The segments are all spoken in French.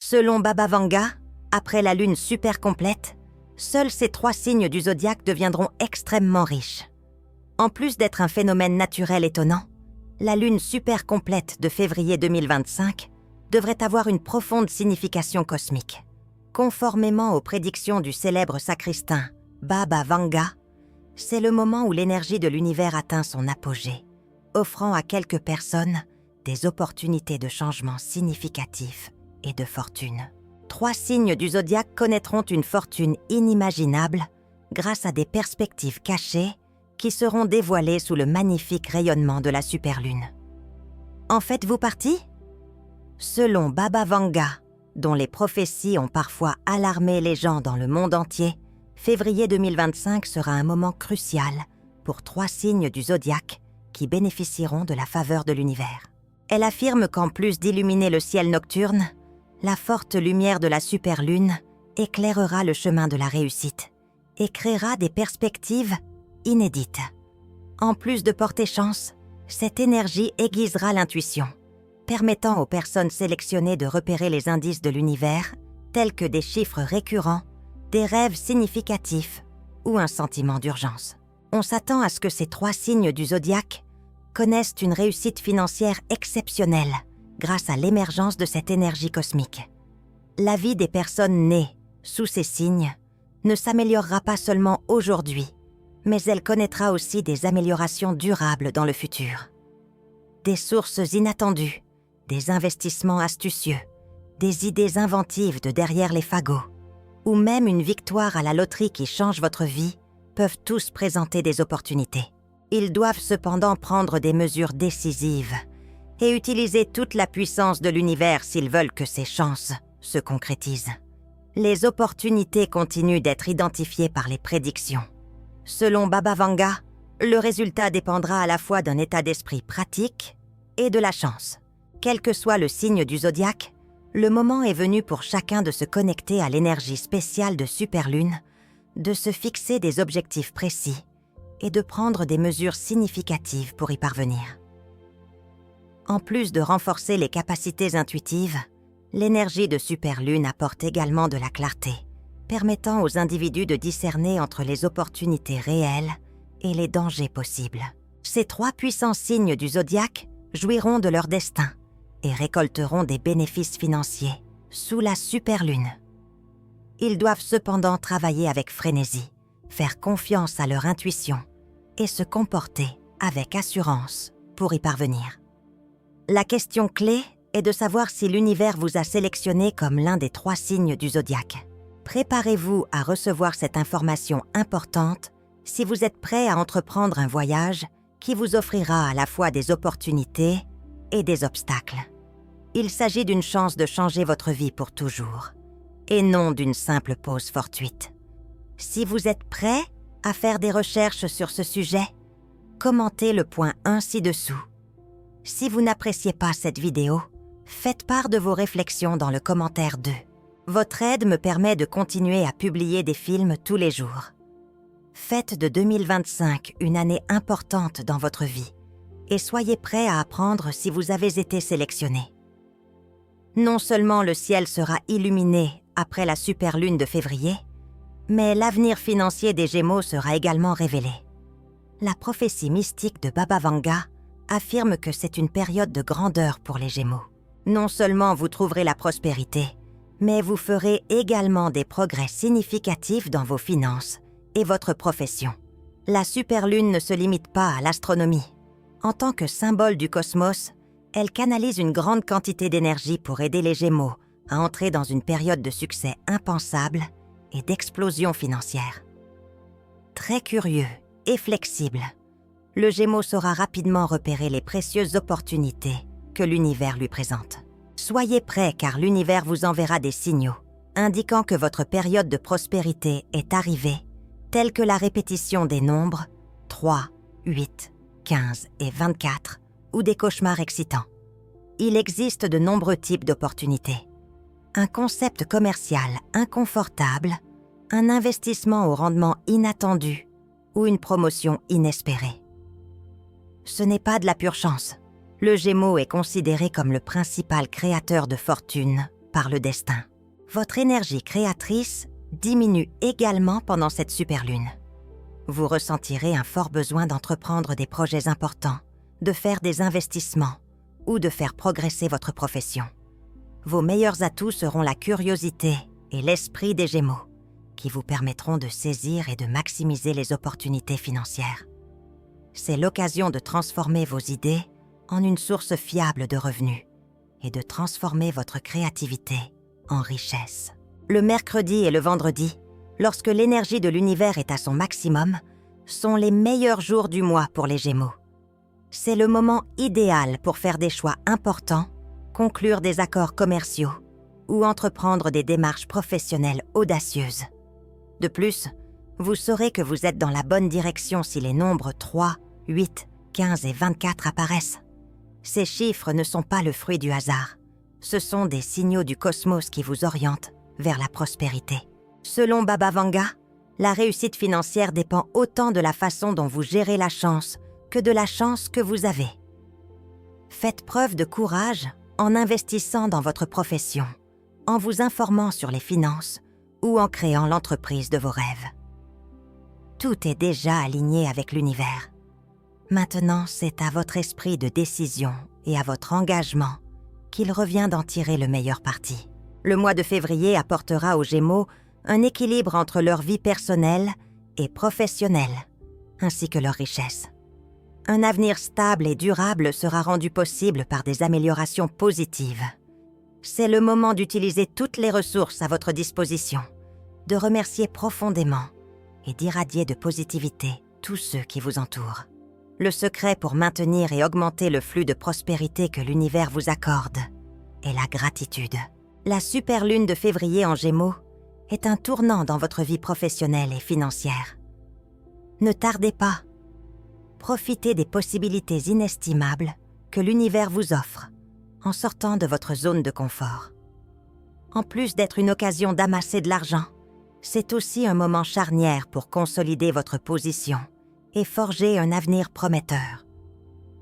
Selon Baba Vanga, après la lune super complète, seuls ces 3 signes du zodiaque deviendront extrêmement riches. En plus d'être un phénomène naturel étonnant, la lune super complète de février 2025 devrait avoir une profonde signification cosmique. Conformément aux prédictions du célèbre sacristain Baba Vanga, c'est le moment où l'énergie de l'univers atteint son apogée, offrant à quelques personnes des opportunités de changement significatifs et de fortune. 3 signes du zodiaque connaîtront une fortune inimaginable grâce à des perspectives cachées qui seront dévoilées sous le magnifique rayonnement de la superlune. En faites-vous partie? Selon Baba Vanga, dont les prophéties ont parfois alarmé les gens dans le monde entier, février 2025 sera un moment crucial pour 3 signes du zodiaque qui bénéficieront de la faveur de l'univers. Elle affirme qu'en plus d'illuminer le ciel nocturne, la forte lumière de la superlune éclairera le chemin de la réussite et créera des perspectives inédites. En plus de porter chance, cette énergie aiguisera l'intuition, permettant aux personnes sélectionnées de repérer les indices de l'univers, tels que des chiffres récurrents, des rêves significatifs ou un sentiment d'urgence. On s'attend à ce que ces 3 signes du zodiaque connaissent une réussite financière exceptionnelle grâce à l'émergence de cette énergie cosmique. La vie des personnes nées sous ces signes ne s'améliorera pas seulement aujourd'hui, mais elle connaîtra aussi des améliorations durables dans le futur. Des sources inattendues, des investissements astucieux, des idées inventives de derrière les fagots, ou même une victoire à la loterie qui change votre vie, peuvent tous présenter des opportunités. Ils doivent cependant prendre des mesures décisives et utiliser toute la puissance de l'univers s'ils veulent que ces chances se concrétisent. Les opportunités continuent d'être identifiées par les prédictions. Selon Baba Vanga, le résultat dépendra à la fois d'un état d'esprit pratique et de la chance. Quel que soit le signe du zodiaque, le moment est venu pour chacun de se connecter à l'énergie spéciale de superlune, de se fixer des objectifs précis et de prendre des mesures significatives pour y parvenir. En plus de renforcer les capacités intuitives, l'énergie de superlune apporte également de la clarté, permettant aux individus de discerner entre les opportunités réelles et les dangers possibles. Ces 3 puissants signes du zodiaque jouiront de leur destin et récolteront des bénéfices financiers sous la superlune. Ils doivent cependant travailler avec frénésie, faire confiance à leur intuition et se comporter avec assurance pour y parvenir. La question clé est de savoir si l'univers vous a sélectionné comme l'un des 3 signes du zodiaque. Préparez-vous à recevoir cette information importante si vous êtes prêt à entreprendre un voyage qui vous offrira à la fois des opportunités et des obstacles. Il s'agit d'une chance de changer votre vie pour toujours, et non d'une simple pause fortuite. Si vous êtes prêt à faire des recherches sur ce sujet, commentez le point 1 ci-dessous. Si vous n'appréciez pas cette vidéo, faites part de vos réflexions dans le commentaire 2. Votre aide me permet de continuer à publier des films tous les jours. Faites de 2025 une année importante dans votre vie et soyez prêts à apprendre si vous avez été sélectionné. Non seulement le ciel sera illuminé après la superlune de février, mais l'avenir financier des Gémeaux sera également révélé. La prophétie mystique de Baba Vanga affirme que c'est une période de grandeur pour les Gémeaux. Non seulement vous trouverez la prospérité, mais vous ferez également des progrès significatifs dans vos finances et votre profession. La superlune ne se limite pas à l'astronomie. En tant que symbole du cosmos, elle canalise une grande quantité d'énergie pour aider les Gémeaux à entrer dans une période de succès impensable et d'explosion financière. Très curieux et flexible, le Gémeaux saura rapidement repérer les précieuses opportunités que l'univers lui présente. Soyez prêts car l'univers vous enverra des signaux indiquant que votre période de prospérité est arrivée, tels que la répétition des nombres 3, 8, 15 et 24 ou des cauchemars excitants. Il existe de nombreux types d'opportunités. Un concept commercial inconfortable, un investissement au rendement inattendu ou une promotion inespérée. Ce n'est pas de la pure chance. Le Gémeaux est considéré comme le principal créateur de fortune par le destin. Votre énergie créatrice diminue également pendant cette superlune. Vous ressentirez un fort besoin d'entreprendre des projets importants, de faire des investissements ou de faire progresser votre profession. Vos meilleurs atouts seront la curiosité et l'esprit des Gémeaux, qui vous permettront de saisir et de maximiser les opportunités financières. C'est l'occasion de transformer vos idées en une source fiable de revenus et de transformer votre créativité en richesse. Le mercredi et le vendredi, lorsque l'énergie de l'univers est à son maximum, sont les meilleurs jours du mois pour les Gémeaux. C'est le moment idéal pour faire des choix importants, conclure des accords commerciaux ou entreprendre des démarches professionnelles audacieuses. De plus, vous saurez que vous êtes dans la bonne direction si les nombres 3, 8, 15 et 24 apparaissent. Ces chiffres ne sont pas le fruit du hasard. Ce sont des signaux du cosmos qui vous orientent vers la prospérité. Selon Baba Vanga, la réussite financière dépend autant de la façon dont vous gérez la chance que de la chance que vous avez. Faites preuve de courage en investissant dans votre profession, en vous informant sur les finances ou en créant l'entreprise de vos rêves. Tout est déjà aligné avec l'univers. Maintenant, c'est à votre esprit de décision et à votre engagement qu'il revient d'en tirer le meilleur parti. Le mois de février apportera aux Gémeaux un équilibre entre leur vie personnelle et professionnelle, ainsi que leur richesse. Un avenir stable et durable sera rendu possible par des améliorations positives. C'est le moment d'utiliser toutes les ressources à votre disposition, de remercier profondément et d'irradier de positivité tous ceux qui vous entourent. Le secret pour maintenir et augmenter le flux de prospérité que l'univers vous accorde est la gratitude. La superlune de février en Gémeaux est un tournant dans votre vie professionnelle et financière. Ne tardez pas. Profitez des possibilités inestimables que l'univers vous offre en sortant de votre zone de confort. En plus d'être une occasion d'amasser de l'argent, c'est aussi un moment charnière pour consolider votre position et forger un avenir prometteur.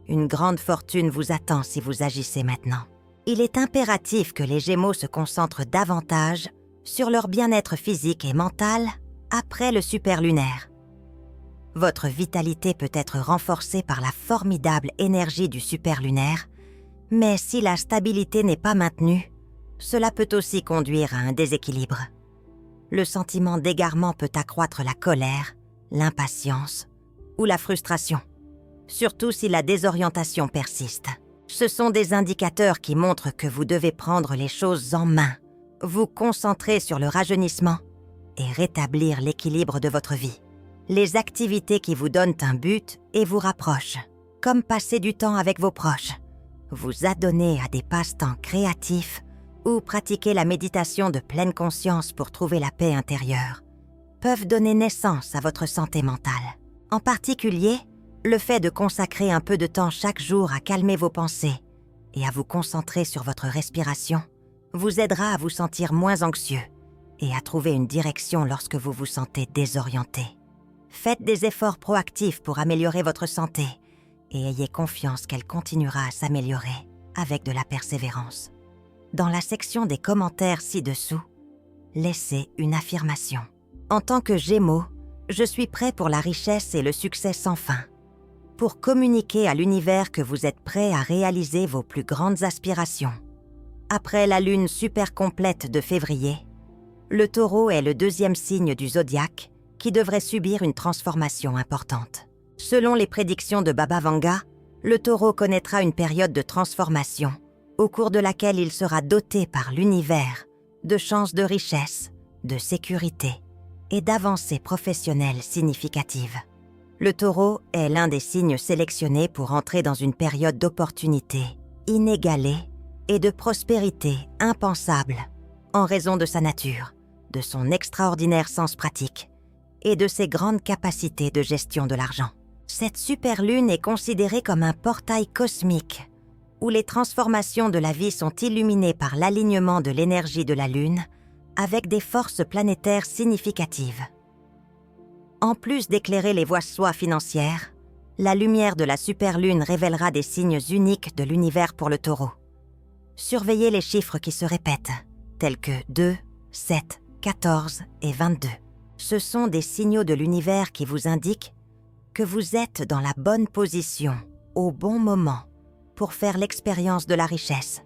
Une grande fortune vous attend si vous agissez maintenant. Il est impératif que les Gémeaux se concentrent davantage sur leur bien-être physique et mental après le superlunaire. Votre vitalité peut être renforcée par la formidable énergie du superlunaire, mais si la stabilité n'est pas maintenue, cela peut aussi conduire à un déséquilibre. Le sentiment d'égarement peut accroître la colère, l'impatience ou la frustration, surtout si la désorientation persiste. Ce sont des indicateurs qui montrent que vous devez prendre les choses en main, vous concentrer sur le rajeunissement et rétablir l'équilibre de votre vie. Les activités qui vous donnent un but et vous rapprochent, comme passer du temps avec vos proches, vous adonner à des passe-temps créatifs ou pratiquer la méditation de pleine conscience pour trouver la paix intérieure, peuvent donner naissance à votre santé mentale. En particulier, le fait de consacrer un peu de temps chaque jour à calmer vos pensées et à vous concentrer sur votre respiration vous aidera à vous sentir moins anxieux et à trouver une direction lorsque vous vous sentez désorienté. Faites des efforts proactifs pour améliorer votre santé et ayez confiance qu'elle continuera à s'améliorer avec de la persévérance. Dans la section des commentaires ci-dessous, laissez une affirmation. En tant que Gémeaux, je suis prêt pour la richesse et le succès sans fin. Pour communiquer à l'univers que vous êtes prêt à réaliser vos plus grandes aspirations. Après la lune super complète de février, le Taureau est le deuxième signe du zodiaque qui devrait subir une transformation importante. Selon les prédictions de Baba Vanga, le Taureau connaîtra une période de transformation au cours de laquelle il sera doté par l'univers de chances de richesse, de sécurité et d'avancées professionnelles significatives. Le Taureau est l'un des signes sélectionnés pour entrer dans une période d'opportunité inégalée et de prospérité impensable en raison de sa nature, de son extraordinaire sens pratique et de ses grandes capacités de gestion de l'argent. Cette superlune est considérée comme un portail cosmique où les transformations de la vie sont illuminées par l'alignement de l'énergie de la Lune avec des forces planétaires significatives. En plus d'éclairer les voies financières, la lumière de la superlune révélera des signes uniques de l'univers pour le Taureau. Surveillez les chiffres qui se répètent tels que 2, 7, 14 et 22. Ce sont des signaux de l'univers qui vous indiquent que vous êtes dans la bonne position, au bon moment, pour faire l'expérience de la richesse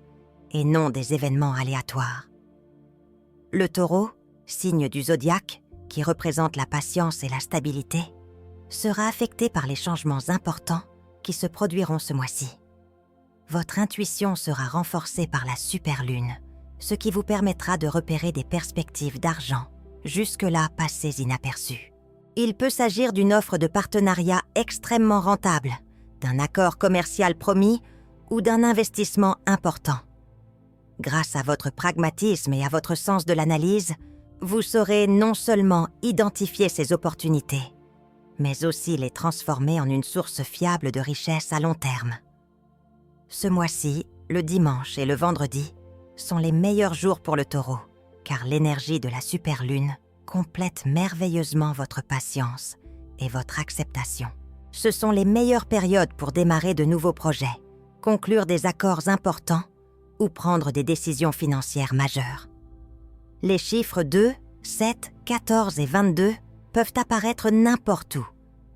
et non des événements aléatoires. Le Taureau, signe du zodiaque, qui représente la patience et la stabilité, sera affecté par les changements importants qui se produiront ce mois-ci. Votre intuition sera renforcée par la superlune, ce qui vous permettra de repérer des perspectives d'argent, jusque-là passées inaperçues. Il peut s'agir d'une offre de partenariat extrêmement rentable, d'un accord commercial promis ou d'un investissement important. Grâce à votre pragmatisme et à votre sens de l'analyse, vous saurez non seulement identifier ces opportunités, mais aussi les transformer en une source fiable de richesse à long terme. Ce mois-ci, le dimanche et le vendredi sont les meilleurs jours pour le Taureau, car l'énergie de la superlune complète merveilleusement votre patience et votre acceptation. Ce sont les meilleures périodes pour démarrer de nouveaux projets, conclure des accords importants ou prendre des décisions financières majeures. Les chiffres 2, 7, 14 et 22 peuvent apparaître n'importe où,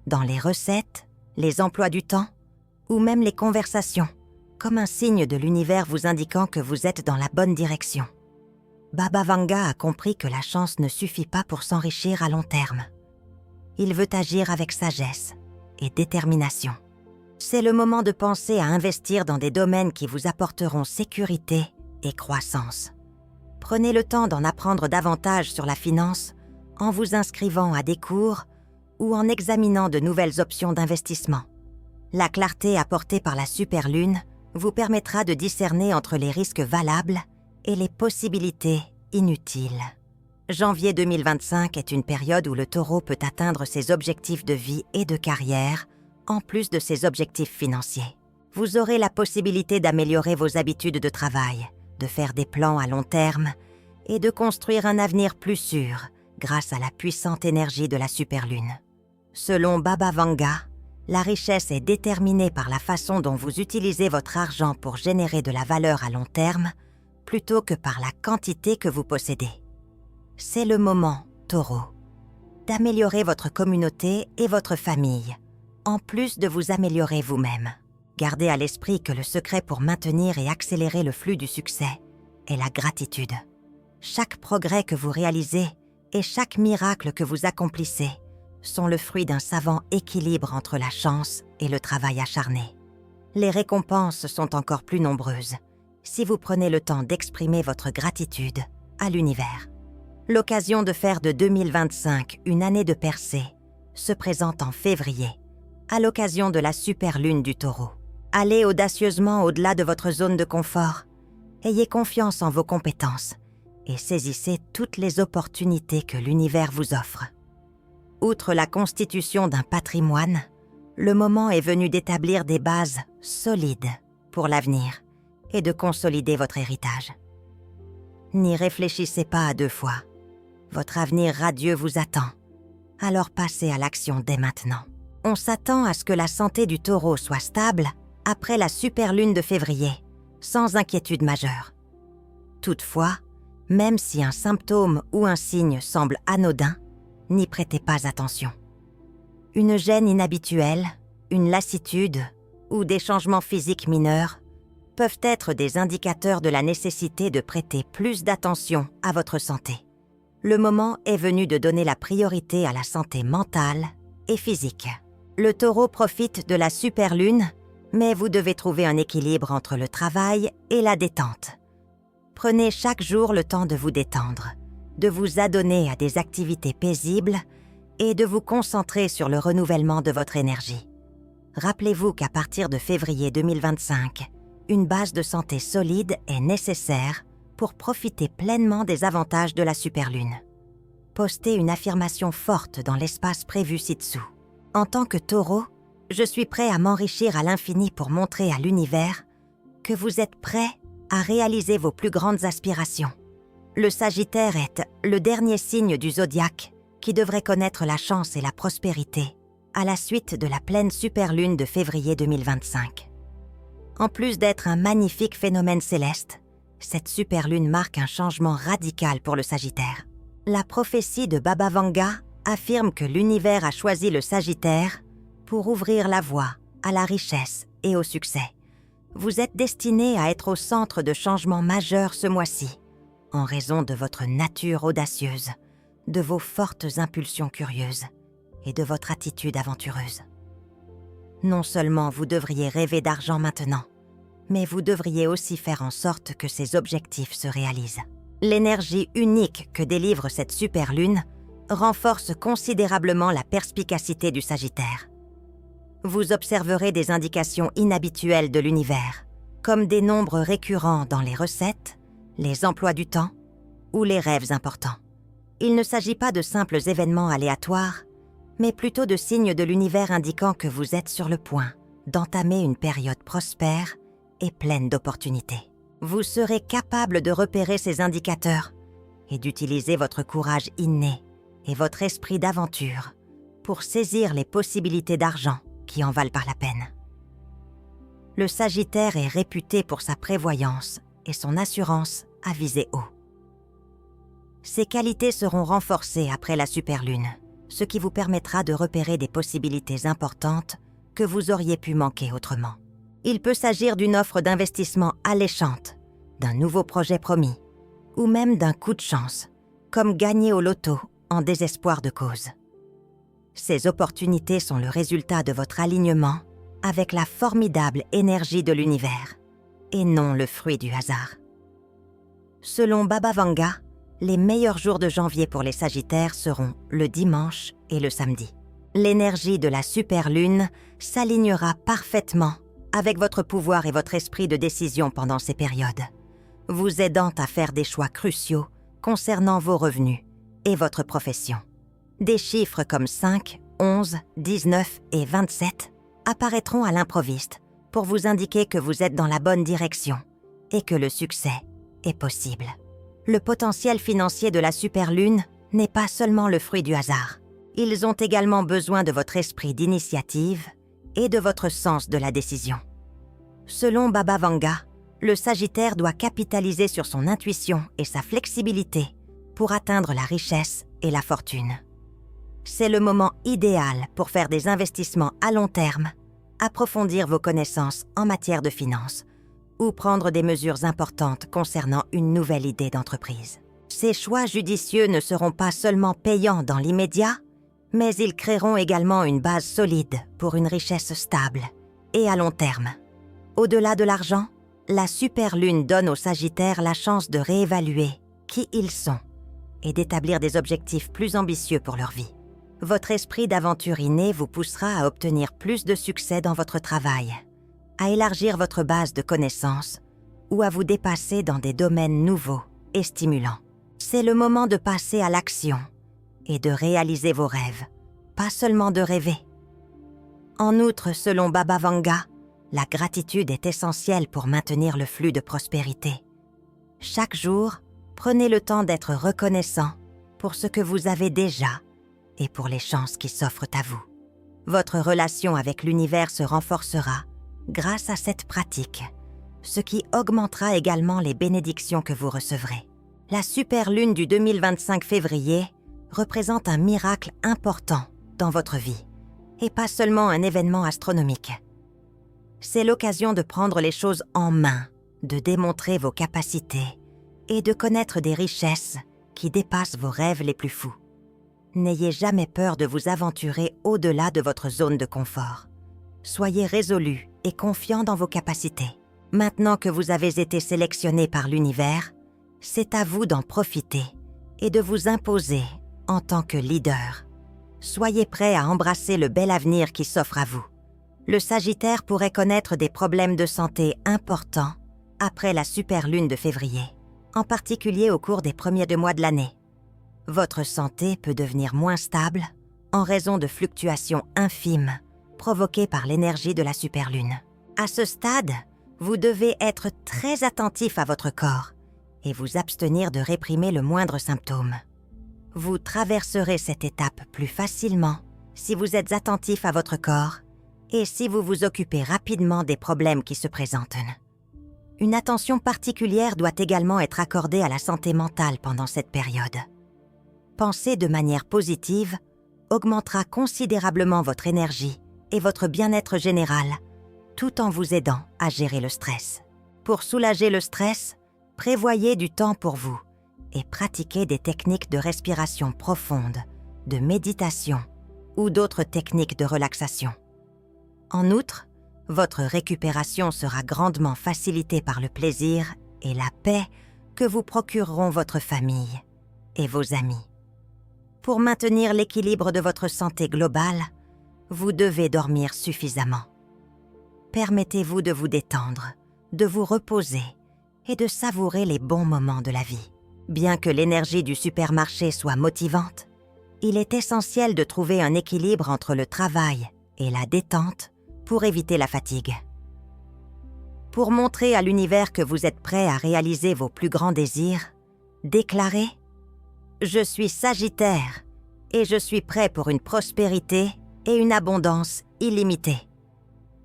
dans les recettes, les emplois du temps ou même les conversations, comme un signe de l'univers vous indiquant que vous êtes dans la bonne direction. Baba Vanga a compris que la chance ne suffit pas pour s'enrichir à long terme. Il veut agir avec sagesse et détermination. C'est le moment de penser à investir dans des domaines qui vous apporteront sécurité et croissance. Prenez le temps d'en apprendre davantage sur la finance en vous inscrivant à des cours ou en examinant de nouvelles options d'investissement. La clarté apportée par la superlune vous permettra de discerner entre les risques valables et les possibilités inutiles. Janvier 2025 est une période où le Taureau peut atteindre ses objectifs de vie et de carrière, en plus de ses objectifs financiers. Vous aurez la possibilité d'améliorer vos habitudes de travail, de faire des plans à long terme et de construire un avenir plus sûr grâce à la puissante énergie de la superlune. Selon Baba Vanga, la richesse est déterminée par la façon dont vous utilisez votre argent pour générer de la valeur à long terme plutôt que par la quantité que vous possédez. C'est le moment, Taureau, d'améliorer votre communauté et votre famille, en plus de vous améliorer vous-même. Gardez à l'esprit que le secret pour maintenir et accélérer le flux du succès est la gratitude. Chaque progrès que vous réalisez et chaque miracle que vous accomplissez sont le fruit d'un savant équilibre entre la chance et le travail acharné. Les récompenses sont encore plus nombreuses si vous prenez le temps d'exprimer votre gratitude à l'univers. L'occasion de faire de 2025 une année de percée se présente en février, à l'occasion de la superlune du Taureau. Allez audacieusement au-delà de votre zone de confort. Ayez confiance en vos compétences et saisissez toutes les opportunités que l'univers vous offre. Outre la constitution d'un patrimoine, le moment est venu d'établir des bases solides pour l'avenir et de consolider votre héritage. N'y réfléchissez pas à deux fois. Votre avenir radieux vous attend. Alors passez à l'action dès maintenant. On s'attend à ce que la santé du Taureau soit stable après la superlune de février, sans inquiétude majeure. Toutefois, même si un symptôme ou un signe semble anodin, n'y prêtez pas attention. Une gêne inhabituelle, une lassitude ou des changements physiques mineurs peuvent être des indicateurs de la nécessité de prêter plus d'attention à votre santé. Le moment est venu de donner la priorité à la santé mentale et physique. Le Taureau profite de la superlune, mais vous devez trouver un équilibre entre le travail et la détente. Prenez chaque jour le temps de vous détendre, de vous adonner à des activités paisibles et de vous concentrer sur le renouvellement de votre énergie. Rappelez-vous qu'à partir de février 2025, une base de santé solide est nécessaire pour profiter pleinement des avantages de la superlune. Postez une affirmation forte dans l'espace prévu ci-dessous. En tant que Taureau, je suis prêt à m'enrichir à l'infini pour montrer à l'univers que vous êtes prêt à réaliser vos plus grandes aspirations. Le Sagittaire est le dernier signe du zodiaque qui devrait connaître la chance et la prospérité à la suite de la pleine superlune de février 2025. En plus d'être un magnifique phénomène céleste, Cette superlune marque un changement radical pour le Sagittaire. La prophétie de Baba Vanga affirme que l'univers a choisi le Sagittaire pour ouvrir la voie à la richesse et au succès. Vous êtes destiné à être au centre de changements majeurs ce mois-ci, en raison de votre nature audacieuse, de vos fortes impulsions curieuses et de votre attitude aventureuse. Non seulement vous devriez rêver d'argent maintenant, mais vous devriez aussi faire en sorte que ces objectifs se réalisent. L'énergie unique que délivre cette superlune renforce considérablement la perspicacité du Sagittaire. Vous observerez des indications inhabituelles de l'univers, comme des nombres récurrents dans les recettes, les emplois du temps ou les rêves importants. Il ne s'agit pas de simples événements aléatoires, mais plutôt de signes de l'univers indiquant que vous êtes sur le point d'entamer une période prospère et pleine d'opportunités. Vous serez capable de repérer ces indicateurs et d'utiliser votre courage inné et votre esprit d'aventure pour saisir les possibilités d'argent qui en valent par la peine. Le Sagittaire est réputé pour sa prévoyance et son assurance à viser haut. Ces qualités seront renforcées après la superlune, ce qui vous permettra de repérer des possibilités importantes que vous auriez pu manquer autrement. Il peut s'agir d'une offre d'investissement alléchante, d'un nouveau projet promis, ou même d'un coup de chance, comme gagner au loto en désespoir de cause. Ces opportunités sont le résultat de votre alignement avec la formidable énergie de l'univers, et non le fruit du hasard. Selon Baba Vanga, les meilleurs jours de janvier pour les Sagittaires seront le dimanche et le samedi. L'énergie de la superlune s'alignera parfaitement avec votre pouvoir et votre esprit de décision pendant ces périodes, vous aidant à faire des choix cruciaux concernant vos revenus et votre profession. Des chiffres comme 5, 11, 19 et 27 apparaîtront à l'improviste pour vous indiquer que vous êtes dans la bonne direction et que le succès est possible. Le potentiel financier de la superlune n'est pas seulement le fruit du hasard. Ils ont également besoin de votre esprit d'initiative et de votre sens de la décision. Selon Baba Vanga, le Sagittaire doit capitaliser sur son intuition et sa flexibilité pour atteindre la richesse et la fortune. C'est le moment idéal pour faire des investissements à long terme, approfondir vos connaissances en matière de finances ou prendre des mesures importantes concernant une nouvelle idée d'entreprise. Ces choix judicieux ne seront pas seulement payants dans l'immédiat, mais ils créeront également une base solide pour une richesse stable et à long terme. Au-delà de l'argent, la superlune donne aux Sagittaires la chance de réévaluer qui ils sont et d'établir des objectifs plus ambitieux pour leur vie. Votre esprit d'aventure inné vous poussera à obtenir plus de succès dans votre travail, à élargir votre base de connaissances ou à vous dépasser dans des domaines nouveaux et stimulants. C'est le moment de passer à l'action et de réaliser vos rêves, pas seulement de rêver. En outre, selon Baba Vanga, la gratitude est essentielle pour maintenir le flux de prospérité. Chaque jour, prenez le temps d'être reconnaissant pour ce que vous avez déjà et pour les chances qui s'offrent à vous. Votre relation avec l'univers se renforcera grâce à cette pratique, ce qui augmentera également les bénédictions que vous recevrez. La superlune du 2025 février représente un miracle important dans votre vie, et pas seulement un événement astronomique. C'est l'occasion de prendre les choses en main, de démontrer vos capacités et de connaître des richesses qui dépassent vos rêves les plus fous. N'ayez jamais peur de vous aventurer au-delà de votre zone de confort. Soyez résolu et confiant dans vos capacités. Maintenant que vous avez été sélectionné par l'univers, c'est à vous d'en profiter et de vous imposer en tant que leader. Soyez prêt à embrasser le bel avenir qui s'offre à vous. Le Sagittaire pourrait connaître des problèmes de santé importants après la superlune de février, en particulier au cours des premiers 2 mois de l'année. Votre santé peut devenir moins stable en raison de fluctuations infimes provoquées par l'énergie de la superlune. À ce stade, vous devez être très attentif à votre corps et vous abstenir de réprimer le moindre symptôme. Vous traverserez cette étape plus facilement si vous êtes attentif à votre corps et si vous vous occupez rapidement des problèmes qui se présentent. Une attention particulière doit également être accordée à la santé mentale pendant cette période. Penser de manière positive augmentera considérablement votre énergie et votre bien-être général, tout en vous aidant à gérer le stress. Pour soulager le stress, prévoyez du temps pour vous et pratiquez des techniques de respiration profonde, de méditation ou d'autres techniques de relaxation. En outre, votre récupération sera grandement facilitée par le plaisir et la paix que vous procureront votre famille et vos amis. Pour maintenir l'équilibre de votre santé globale, vous devez dormir suffisamment. Permettez-vous de vous détendre, de vous reposer et de savourer les bons moments de la vie. Bien que l'énergie du supermarché soit motivante, il est essentiel de trouver un équilibre entre le travail et la détente pour éviter la fatigue. Pour montrer à l'univers que vous êtes prêt à réaliser vos plus grands désirs, déclarez « Je suis Sagittaire et je suis prêt pour une prospérité et une abondance illimitée ».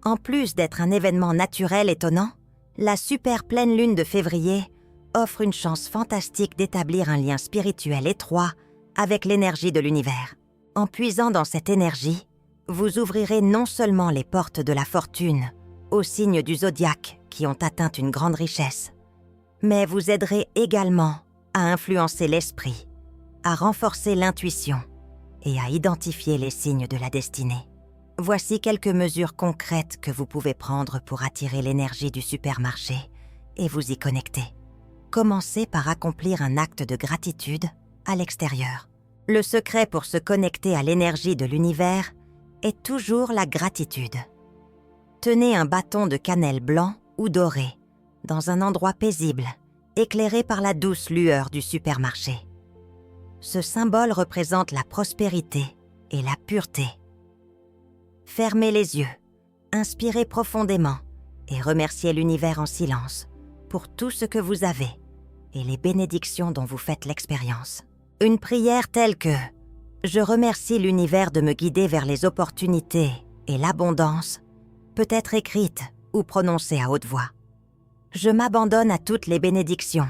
En plus d'être un événement naturel étonnant, la super pleine lune de février offre une chance fantastique d'établir un lien spirituel étroit avec l'énergie de l'univers. En puisant dans cette énergie, vous ouvrirez non seulement les portes de la fortune aux signes du zodiaque qui ont atteint une grande richesse, mais vous aiderez également à influencer l'esprit, à renforcer l'intuition et à identifier les signes de la destinée. Voici quelques mesures concrètes que vous pouvez prendre pour attirer l'énergie du supermarché et vous y connecter. Commencez par accomplir un acte de gratitude à l'extérieur. Le secret pour se connecter à l'énergie de l'univers est toujours la gratitude. Tenez un bâton de cannelle blanc ou doré dans un endroit paisible, éclairé par la douce lueur du supermarché. Ce symbole représente la prospérité et la pureté. Fermez les yeux, inspirez profondément et remerciez l'univers en silence pour tout ce que vous avez et les bénédictions dont vous faites l'expérience. Une prière telle que « Je remercie l'univers de me guider vers les opportunités et l'abondance » peut être écrite ou prononcée à haute voix. Je m'abandonne à toutes les bénédictions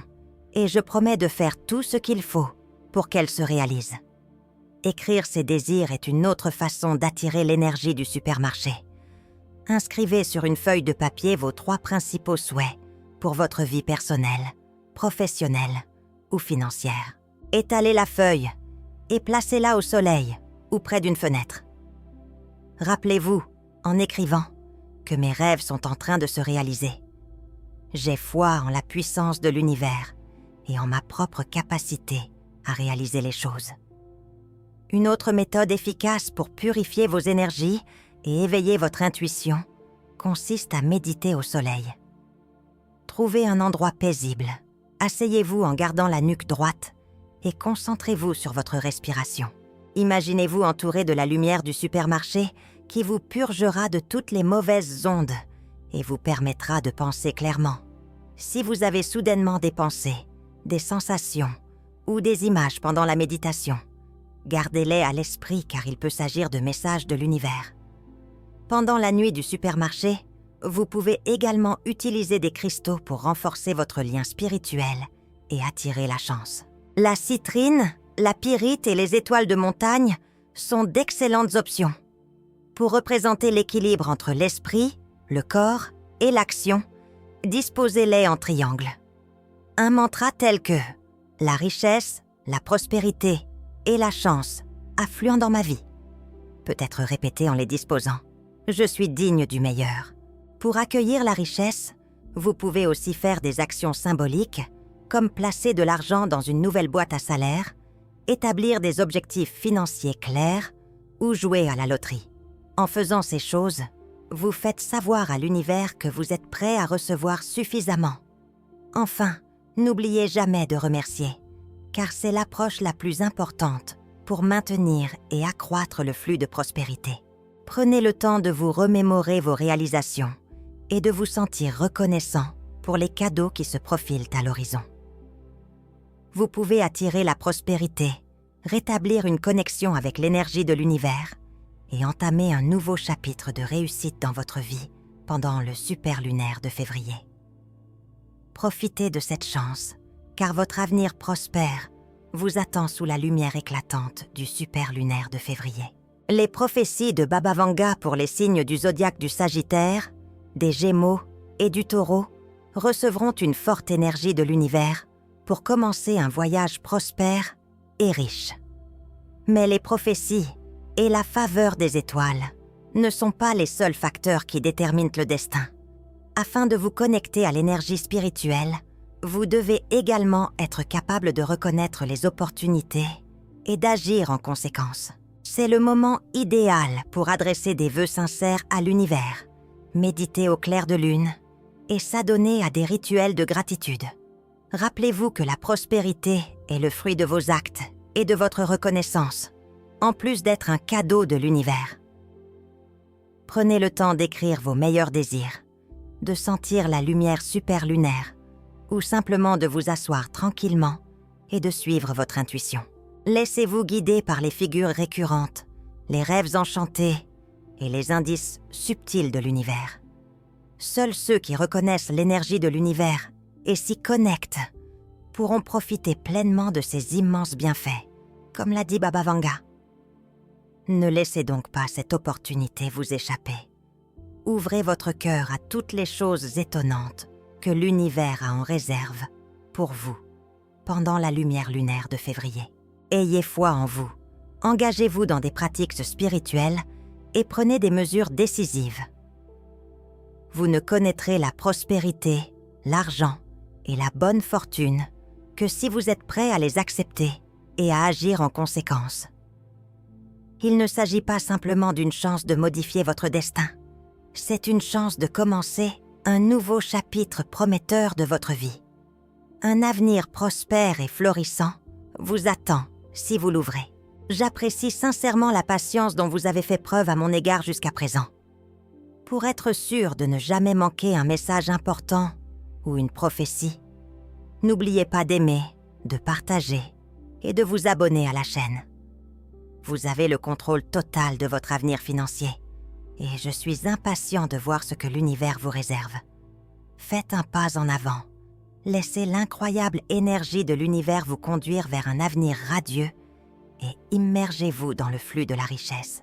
et je promets de faire tout ce qu'il faut pour qu'elles se réalisent. Écrire ses désirs est une autre façon d'attirer l'énergie du supermarché. Inscrivez sur une feuille de papier vos 3 principaux souhaits pour votre vie personnelle, professionnelle ou financière. Étalez la feuille et placez-la au soleil ou près d'une fenêtre. Rappelez-vous, en écrivant, que mes rêves sont en train de se réaliser. J'ai foi en la puissance de l'univers et en ma propre capacité à réaliser les choses. Une autre méthode efficace pour purifier vos énergies et éveiller votre intuition consiste à méditer au soleil. Trouvez un endroit paisible, asseyez-vous en gardant la nuque droite et concentrez-vous sur votre respiration. Imaginez-vous entouré de la lumière du supermarché qui vous purgera de toutes les mauvaises ondes et vous permettra de penser clairement. Si vous avez soudainement des pensées, des sensations ou des images pendant la méditation, gardez-les à l'esprit car il peut s'agir de messages de l'univers. Pendant la nuit du supermarché, vous pouvez également utiliser des cristaux pour renforcer votre lien spirituel et attirer la chance. La citrine, la pyrite et les étoiles de montagne sont d'excellentes options. Pour représenter l'équilibre entre l'esprit, le corps et l'action, disposez-les en triangle. Un mantra tel que « La richesse, la prospérité et la chance affluent dans ma vie » peut être répété en les disposant. Je suis digne du meilleur. Pour accueillir la richesse, vous pouvez aussi faire des actions symboliques comme placer de l'argent dans une nouvelle boîte à salaire, établir des objectifs financiers clairs ou jouer à la loterie. En faisant ces choses, vous faites savoir à l'univers que vous êtes prêt à recevoir suffisamment. Enfin, n'oubliez jamais de remercier, car c'est l'approche la plus importante pour maintenir et accroître le flux de prospérité. Prenez le temps de vous remémorer vos réalisations et de vous sentir reconnaissant pour les cadeaux qui se profilent à l'horizon. Vous pouvez attirer la prospérité, rétablir une connexion avec l'énergie de l'univers et entamer un nouveau chapitre de réussite dans votre vie pendant le super lunaire de février. Profitez de cette chance, car votre avenir prospère vous attend sous la lumière éclatante du super lunaire de février. Les prophéties de Baba Vanga pour les signes du zodiaque du Sagittaire, des Gémeaux et du Taureau recevront une forte énergie de l'univers pour commencer un voyage prospère et riche. Mais les prophéties et la faveur des étoiles ne sont pas les seuls facteurs qui déterminent le destin. Afin de vous connecter à l'énergie spirituelle, vous devez également être capable de reconnaître les opportunités et d'agir en conséquence. C'est le moment idéal pour adresser des vœux sincères à l'univers, méditer au clair de lune et s'adonner à des rituels de gratitude. Rappelez-vous que la prospérité est le fruit de vos actes et de votre reconnaissance, en plus d'être un cadeau de l'univers. Prenez le temps d'écrire vos meilleurs désirs, de sentir la lumière superlunaire ou simplement de vous asseoir tranquillement et de suivre votre intuition. Laissez-vous guider par les figures récurrentes, les rêves enchantés et les indices subtils de l'univers. Seuls ceux qui reconnaissent l'énergie de l'univers et s'y connectent pourront profiter pleinement de ces immenses bienfaits, comme l'a dit Baba Vanga. Ne laissez donc pas cette opportunité vous échapper. Ouvrez votre cœur à toutes les choses étonnantes que l'univers a en réserve pour vous pendant la lumière lunaire de février. Ayez foi en vous, engagez-vous dans des pratiques spirituelles et prenez des mesures décisives. Vous ne connaîtrez la prospérité, l'argent et la bonne fortune que si vous êtes prêt à les accepter et à agir en conséquence. Il ne s'agit pas simplement d'une chance de modifier votre destin. C'est une chance de commencer un nouveau chapitre prometteur de votre vie. Un avenir prospère et florissant vous attend si vous l'ouvrez. J'apprécie sincèrement la patience dont vous avez fait preuve à mon égard jusqu'à présent. Pour être sûr de ne jamais manquer un message important ou une prophétie, n'oubliez pas d'aimer, de partager et de vous abonner à la chaîne. Vous avez le contrôle total de votre avenir financier et je suis impatient de voir ce que l'univers vous réserve. Faites un pas en avant. Laissez l'incroyable énergie de l'univers vous conduire vers un avenir radieux et immergez-vous dans le flux de la richesse.